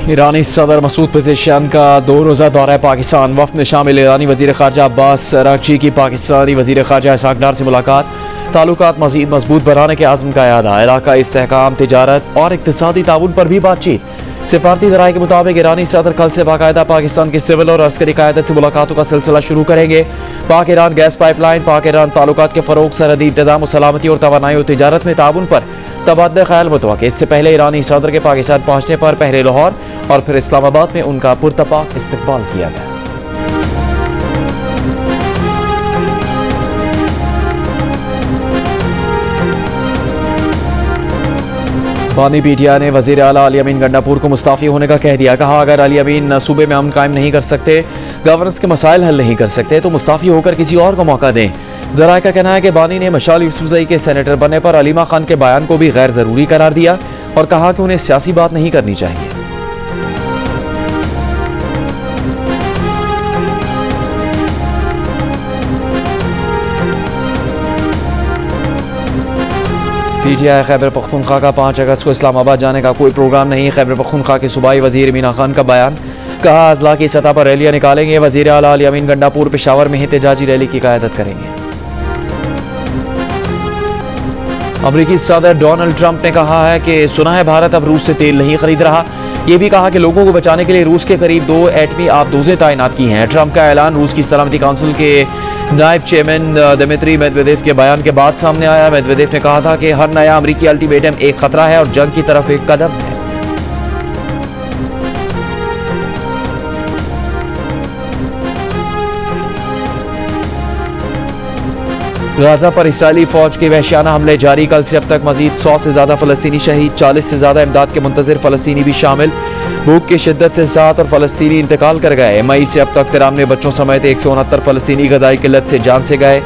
ईरानी सदर मसूद पेज़ेशियान का 2 रोज़ा दौरा पाकिस्तान। वफ़द में शामिल ईरानी वज़ीर ख़ारजा अब्बास अराग़ची की पाकिस्तानी वज़ीर ख़ारजा इसहाक़ डार से मुलाकात। ताल्लुकात मज़ीद मजबूत बनाने के आज़म का यादा। इलाका इस्तेहकाम, तिजारत और इक़्तिसादी ताउन पर भी बातचीत। सिफारती ज़राए के मुताबिक ईरानी सदर कल से बाकायदा पाकिस्तान की सिविल और अस्करी क़यादत से मुलाकातों का सिलसिला शुरू करेंगे। पाक ईरान गैस पाइपलाइन, पाक ईरान ताल्लुकात के फ़रोग़, सरहदी इंतज़ाम, सलामती और तवानाई और तिजारत में ताउन पर तबादला ख्याल मुतवक्किल। इससे पहले ईरानी सदर के पाकिस्तान पहुँचने पर पहले लाहौर और फिर इस्लामाबाद में उनका पुरतपाक इस्तकबाल किया गया। बानी पीटीआई ने वज़ीर आला अली अमीन गंडापुर को मुस्ताफ़ी होने का कह दिया। कहा, अगर अली अमीन सूबे में अमन कायम नहीं कर सकते, गवर्नेंस के मसाइल हल नहीं कर सकते, तो मुस्ताफ़ी होकर किसी और को मौका दें। ज़राए का कहना है कि बानी ने मशाल यूसुफ़ज़ई के सेनेटर बनने पर अलीमा खान के बयान को भी गैर ज़रूरी करार दिया और कहा कि उन्हें सियासी बात नहीं करनी चाहिए। पीटीआई खैबर पख्तूनख्वा का 5 अगस्त को इस्लामाबाद जाने का कोई प्रोग्राम नहीं। खैबर पख्तूनख्वा के सूबाई वज़ीर मीना खान का बयान। कहा, अज़ला की सतह पर रैलियां निकालेंगे। वज़ीर आला अली अमीन गंडापुर पेशावर में एहतजाजी रैली की क़यादत करेंगे। अमरीकी सदर डोनाल्ड ट्रंप ने कहा है कि सुना है भारत अब रूस से तेल नहीं खरीद रहा। ये भी कहा कि लोगों को बचाने के लिए रूस के करीब 2 एटमी आबदोज़ें तैनात की हैं। ट्रंप का ऐलान रूस की सलामती काउंसिल के नायब चेयरमैन दिमित्री मेदवेदेव के बयान के बाद सामने आया। मेदवेदेव ने कहा था कि हर नया अमरीकी अल्टीमेटम एक खतरा है और जंग की तरफ एक कदम है। गाजा पर इस्राएली फौज के वहशियाना हमले जारी। कल से अब तक मजीद 100 से ज्यादा फलस्तीनी शहीद, 40 से ज्यादा इमदाद के मुंतज़िर फलस्तीनी भी शामिल। भूख की शिद्दत से 7 और फलस्तीनी इंतकाल कर गए। मई से अब तक 93 बच्चों समेत 169 फलस्तीनी गजाई किल्लत से जान से गए।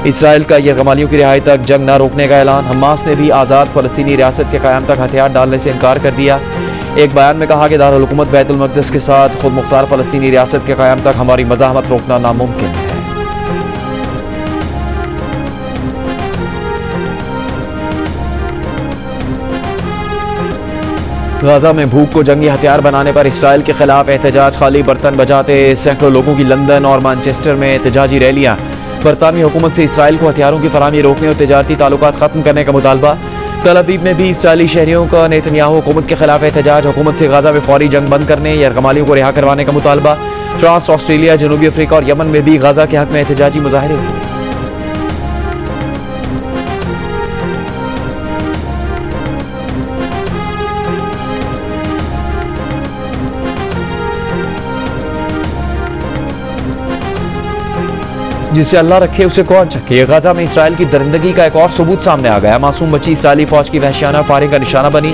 इसराइल का यरगमालियों की रिहाई तक जंग न रोकने का ऐलान। हमास ने भी आज़ाद फलस्तीनी रियासत के क़याम तक हथियार डालने से इनकार कर दिया। एक बयान में कहा कि दारुल हुकूमत बैतुल मक़दिस के साथ खुद मुख्तार फलस्तीनी रियासत के क़याम तक हमारी मज़ाहमत रोकना नामुमकिन है। गाजा में भूख को जंगी हथियार बनाने पर इसराइल के खिलाफ एहतजाज। खाली बर्तन बजाते सैकड़ों लोगों की लंदन और मैनचेस्टर में एहतजाजी रैलियां। बरतानवी हुकूमत से इसराइल को हथियारों की फराहमी रोकने और तिजारती ताल्लुकात खत्म करने का मुतालबा। तल अवीव में भी इसराइली शहरियों का नेतन्याहू हुकूमत के खिलाफ एहतजाज। हुकूमत से गाजा में फौरी जंग बंद करने, यरगमालियों को रिहा करवाने का मुतालबा। फ्रांस, ऑस्ट्रेलिया, जनूबी अफ्रीका और यमन में भी गाजा के हक में एहतजाजी मुजाहरे हुए। जिसे अल्लाह रखे उसे कौन चखे। गाजा में इसराइल की दरिंदगी का एक और सबूत सामने आ गया। मासूम बच्ची इसराइली फौज की वहशियाना फायरिंग का निशाना बनी।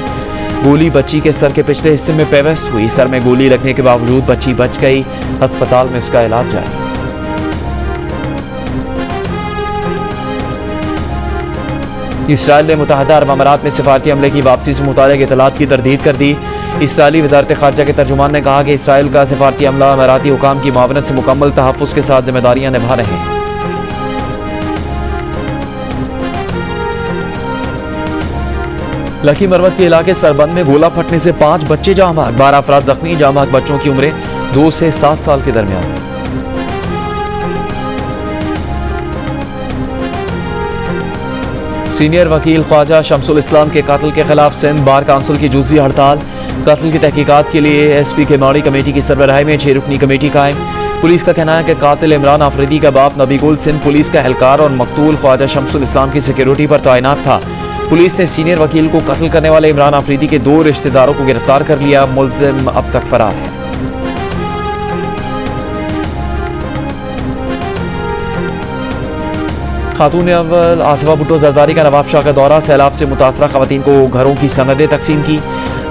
गोली बच्ची के सर के पिछले हिस्से में पेवस्त हुई। सर में गोली लगने के बावजूद बच्ची बच गई। अस्पताल में उसका इलाज जारी। इसराइल ने मुत्तहदा अरब अमारात में सिफारती हमले की वापसी से मुताल्लिक़ इत्तलात की तरदीद कर दी। इसराइली वज़ारत ख़ारजा के तर्जुमान ने कहा कि इसराइल का सिफारती हमला अमाराती हुकाम की मुआवनत से मुकम्मल तहफ़्फ़ुज़ के साथ जिम्मेदारियां निभा रहे हैं। लकी मरवत के इलाके सरबंद में गोला फटने से 5 बच्चे जाँ बहक, 12 अफराद जख्मी। जाँ बहक बच्चों की उम्रें 2 से 7 साल के दरमियान। सीनियर वकील ख्वाजा शमसुल इस्लाम के कातिल के खिलाफ सिंध बार काउंसिल की जुज़वी हड़ताल। कत्ल की तहकीकात के लिए एसपी के माड़ी कमेटी की सरबराही में 6 रुकनी कमेटी कायम। पुलिस का कहना है कि कातिल इमरान आफरीदी का बाप नबीगुल सिंध पुलिस का एहलकार और मकतूल ख्वाजा शमसुल इस्लाम की सिक्योरिटी पर तैनात था। पुलिस ने सीनियर वकील को कत्ल करने वाले इमरान आफरीदी के 2 रिश्तेदारों को गिरफ्तार कर लिया। मुल्जिम अब तक फरार है। खातून अव्वल आसिफा भुट्टो जरदारी का नवाब शाह का दौरा। सैलाब से मुतासरा खवातीन को घरों की सनदें तकसीम की।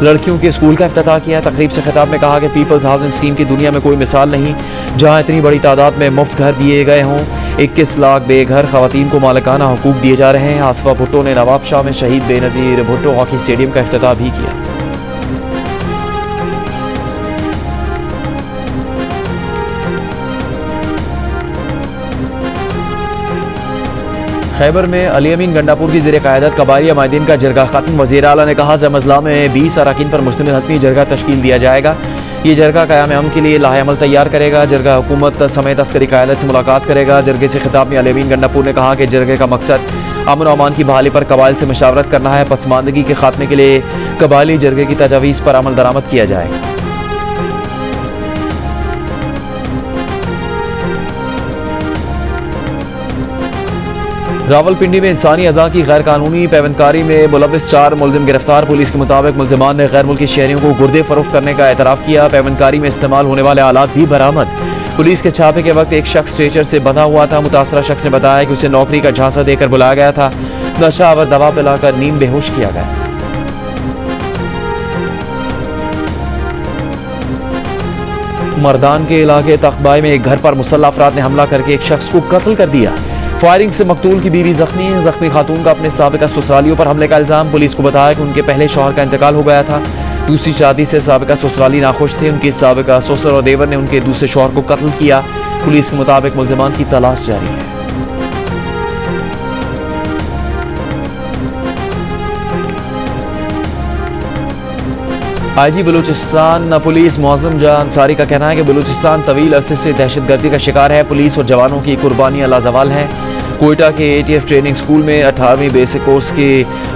लड़कियों के स्कूल का इफ्तिताह किया। तकरीब से खिताब में कहा कि पीपल्स हाउसिंग स्कीम की दुनिया में कोई मिसाल नहीं, जहां इतनी बड़ी तादाद में मुफ्त घर दिए गए हों। 21 लाख बेघर खवातीन को मालिकाना हुकूक दिए जा रहे हैं। आसिफा भुट्टो ने नवाब शाह में शहीद बेनज़ीर भुट्टो हॉकी स्टेडियम का इफ्तिताह भी किया। खैबर में अली अमीन गंडापुर की ज़ेर क़यादत कबायली माहिदीन का जरगा ख़त्म। वज़ीर आला ने कहा जब अज़ला में 20 अरकान पर मुश्तमिल हतमी जरगा तश्कील दिया जाएगा। ये जरगा क़याम अमन के लिए लाहे अमल तैयार करेगा। जरगा हुकूमत समेत अस्करी क़यादत से मुलाकात करेगा। जरगे से खिताब में अली अमीन गंडापुर ने कहा कि जरगे का मकसद अमन और अमान की बहाली पर कबाइल से मशावरत करना है। पसमानदगी के खात्मे के लिए कबायली जरगे की तजावीज़ पर अमल दरामद किया जाएगा। रावलपिंडी में इंसानी अज़ा की गैर कानूनी पैवंदकारी में मुलव्विस 4 मुलजिम गिरफ्तार। पुलिस के मुताबिक मुलजिमान ने गैर मुल्की शहरियों को गुर्दे फरोख्त करने का एतराफ़ किया। पैवंदकारी में इस्तेमाल होने वाले आलात भी बरामद। पुलिस के छापे के वक्त एक शख्स स्ट्रेचर से बंधा हुआ था। मुतासरा शख्स ने बताया कि उसे नौकरी का झांसा देकर बुलाया गया था। नशा और दवा पिलाकर नींद बेहोश किया गया। मर्दान के इलाके तख्तबाई में एक घर पर मुसल्लह अफराद ने हमला करके एक शख्स को कत्ल कर दिया। फायरिंग से मकतूल की बीवी जख्मी है। जख्मी खातून का अपने साबिका ससुरालियों पर हमले का इल्ज़ाम। पुलिस को बताया कि उनके पहले शौहर का इंतकाल हो गया था। दूसरी शादी से साबिका ससुराली नाखुश थे। उनके साबिका ससुर और देवर ने उनके दूसरे शौहर को कत्ल किया। पुलिस के मुताबिक मुल्जिमान की तलाश जारी है। IG बलूचिस्तान पुलिस मुअज़्ज़म जाह अंसारी का कहना है कि बलूचिस्तान तवील अरसे से दहशतगर्दी का शिकार है। पुलिस और जवानों की कुर्बानियाँ लाजवाल हैं। कोयटा के ATF ट्रेनिंग स्कूल में 18वीं बेसिक कोर्स के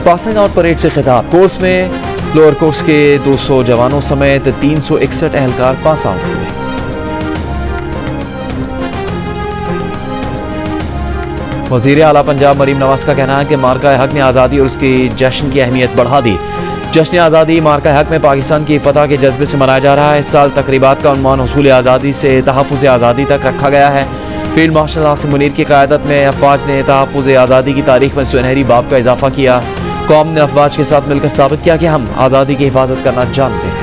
पासिंग आउट परेड से खिताब। कोर्स में लोअर कोर्स के 200 जवानों समेत 361 एहलकार पास आउट हुए। वज़ीर आला पंजाब मरीम नवाज का कहना है कि मार्का हक ने आज़ादी और उसकी जश्न की अहमियत बढ़ा दी। जश्न आज़ादी मार्का हक में पाकिस्तान की फतह के जज्बे से मनाया जा रहा है। इस साल तकरीबात का उन्वान हुसूल आज़ादी से तहफ़्फ़ुज़ आज़ादी तक रखा गया है। फील्ड मार्शल आसिम मुनीर की क़यादत में अफवाज ने तहफ़्फ़ुज़ आज़ादी की तारीख में सुनहरी बाब का इजाफा किया। कौम ने अफवाज के साथ मिलकर साबित किया कि हम आज़ादी की हिफाजत करना जानते हैं।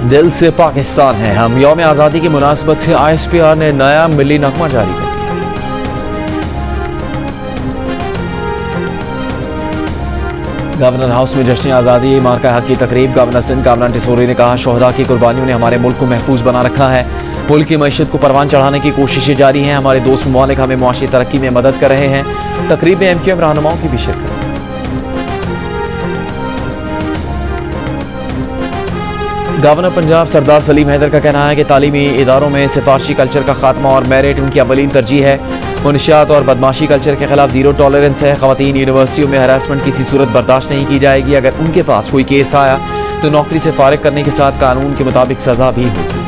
दिल से पाकिस्तान है हम। यौम आज़ादी की मुनासबत से ISPR ने नया मिली नगमा जारी कर दिया। गवर्नर हाउस में जश्न आज़ादी मार्का हक की तकरीब। गवर्नर सिंध कामरान टिसोरी ने कहा शोहदा की कुर्बानियों ने हमारे मुल्क को महफूज बना रखा है। मुल्क की मईशत को परवान चढ़ाने की कोशिशें जारी हैं। हमारे दोस्त ममालिक हमें मुआशी तरक्की में मदद कर रहे हैं। तकरीब में MQM रहनुमाओं की भी शिरकत। गवर्नर पंजाब सरदार सलीम हैदर का कहना है कि तालीमी इदारों में सिफारशी कल्चर का खात्मा और मेरिट उनकी अवलीन तरजीह है। मुनशियात और बदमाशी कल्चर के खिलाफ ज़ीरो टॉलरेंस है। ख़वातीन यूनिवर्सिटियों में हरासमेंट किसी सूरत बर्दाश्त नहीं की जाएगी। अगर उनके पास कोई केस आया तो नौकरी से फारिग करने के साथ कानून के मुताबिक सज़ा भी होगी।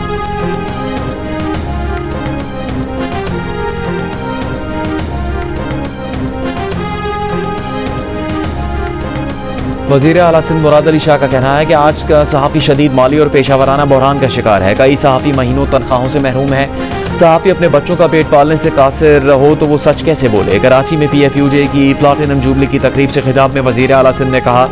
वज़ीर आला सिंध मुराद अली शाह का कहना है कि आज का सहाफ़ी शदीद माली और पेशावराना बहरान का शिकार है। कई सहाफ़ी महीनों तनख्वाहों से महरूम है। सहाफ़ी अपने बच्चों का पेट पालने से कासिर हो तो वो सच कैसे बोले। कराची में PFUJ की प्लाटिनम जुबली की तकरीब से खिताब में वज़ीर आला सिंध ने कहा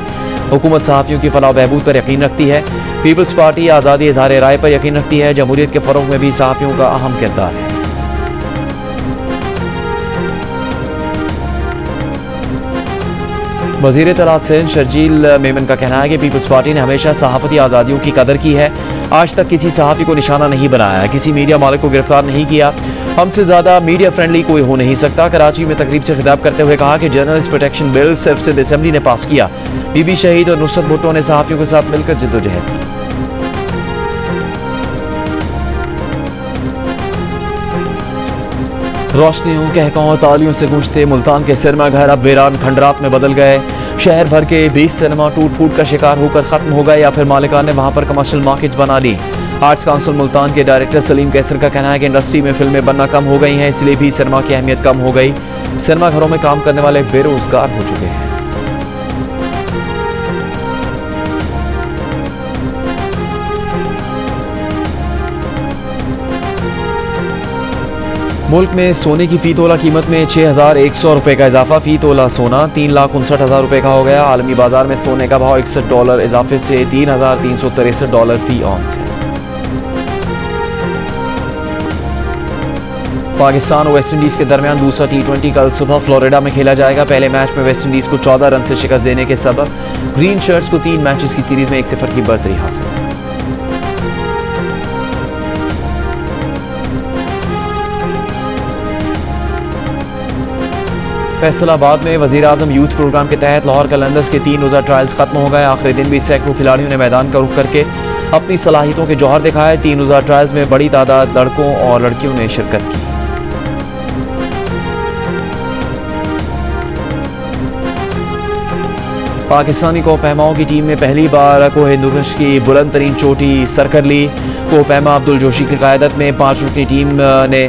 हुकूमत सहाफ़ियों की फलाह बहबूद पर यकीन रखती है। पीपल्स पार्टी आज़ादी इज़हार राय पर यकीन रखती है। जमहूरियत के फ़रोग़ में भी सहाफ़ियों का अहम किरदार है। वज़ीर इत्तलात सिंध शर्जील मेमन का कहना है कि पीपल्स पार्टी ने हमेशा सहाफ़ती आज़ादियों की कदर की है। आज तक किसी सहाफ़ी को निशाना नहीं बनाया है। किसी मीडिया मालिक को गिरफ्तार नहीं किया। हमसे ज़्यादा मीडिया फ्रेंडली कोई हो नहीं सकता। कराची में तकरीब से खिताब करते हुए कहा कि जर्नलिस्ट प्रोटेक्शन बिल सिर्फ सिंध असेंबली ने पास किया। बीबी शहीद और नुसरत भुट्टो ने सहाफ़ियों के साथ मिलकर जद्दोजहद की। रोशनियों कहकाओं और तालियों से गूंजते मुल्तान के सिनेमा घर अब वीरान खंडरात में बदल गए। शहर भर के 20 सिनेमा टूट फूट का शिकार होकर ख़त्म हो गए या फिर मालिकान ने वहाँ पर कमर्शियल मार्केट्स बना ली। आर्ट्स काउंसिल मुल्तान के डायरेक्टर सलीम कैसर का कहना है कि इंडस्ट्री में फिल्में बनना कम हो गई हैं, इसलिए भी सिनेमा की अहमियत कम हो गई। सिनेमा घरों में काम करने वाले बेरोजगार हो चुके हैं। मुल्क में सोने की फ़ी तोला कीमत में 6100 रुपये का इजाफा। फ़ी तोला सोना 3,59,000 रुपये का हो गया। आलमी बाजार में सोने का भाव $61 इजाफे से $3,363 फ़ी औंस है। पाकिस्तान और वेस्ट इंडीज़ के दरमियान दूसरा T20 कल सुबह फ्लोरिडा में खेला जाएगा। पहले मैच में वेस्ट इंडीज़ को 14 रन से शिकस्त देने के सबब ग्रीन शर्ट्स को 3 मैचेस की सीरीज़ में 1-0 की बढ़तरी हासिल है। फैसलाबाद में वज़ीर आज़म यूथ प्रोग्राम के तहत लाहौर कलंदर्स के 3 रोज़ा ट्रायल्स खत्म हो गए। आखिरी दिन भी सैकड़ों खिलाड़ियों ने मैदान का रुख करके अपनी सलाहियतों के जौहर दिखाए। 3 रोज़ा ट्रायल्स में बड़ी तादाद लड़कों और लड़कियों ने शिरकत की। पाकिस्तानी कोहपैमाओं की टीम ने पहली बार कोहिनूर की बुलंद तरीन चोटी सर कर ली। कोहपैमा अब्दुल जोशी की क़यादत में 5 रुकनी टीम ने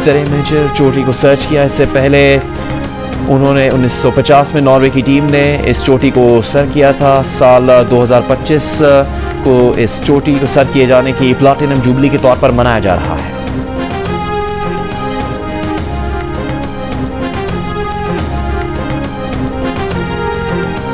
टेरेमेचर चोटी को सर्च किया। इससे पहले उन्होंने 1950 में नॉर्वे की टीम ने इस चोटी को सर किया था। साल 2025 को इस चोटी को सर किए जाने की प्लाटिनम जुबली के तौर पर मनाया जा रहा है।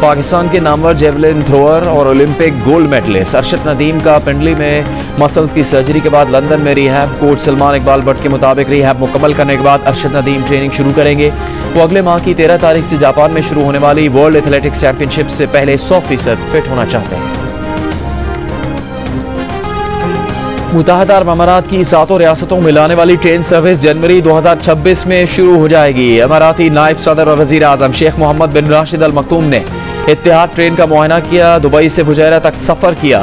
पाकिस्तान के नामवर जेवलिन थ्रोअर और Olympic gold medallist Arshad Nadeem का पिंडली में मसल्स की सर्जरी के बाद लंदन में रिहैब। कोच सलमान इकबाल भट्ट के मुताबिक रिहैब मुकम्मल करने के बाद अरशद नदीम ट्रेनिंग शुरू करेंगे। वो अगले माह की 13 तारीख से जापान में शुरू होने वाली वर्ल्ड एथलेटिक्स चैंपियनशिप से पहले 100% फिट होना चाहते हैं। मुत्तहदा अरब अमारात की 7 रियासतों में लाने वाली ट्रेन सर्विस जनवरी 2026 में शुरू हो जाएगी। अमाराती नायब सदर और वज़ीर आज़म शेख मोहम्मद बिन राशिद अल मखदूम ने इत्तेहाद ट्रेन का मुआयना किया। दुबई से फुजैरा तक सफ़र किया।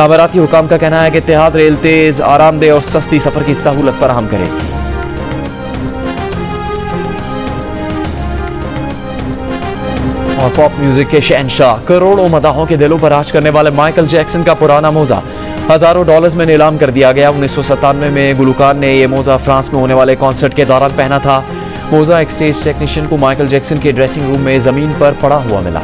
अमाराती हुकाम का कहना है कि इत्तेहाद रेल तेज़, आरामदेह और सस्ती सफ़र की सहूलत फराहम करेगी। और पॉप म्यूजिक के शहंशाह, करोड़ों मदाहों के दिलों पर राज करने वाले माइकल जैक्सन का पुराना मोजा हज़ारों डॉलर्स में नीलाम कर दिया गया। 1997 में गुलकार ने यह मोजा फ्रांस में होने वाले कॉन्सर्ट के दौरान पहना था। मोजा एक स्टेज टेक्नीशियन को माइकल जैक्सन के ड्रेसिंग रूम में ज़मीन पर पड़ा हुआ मिला।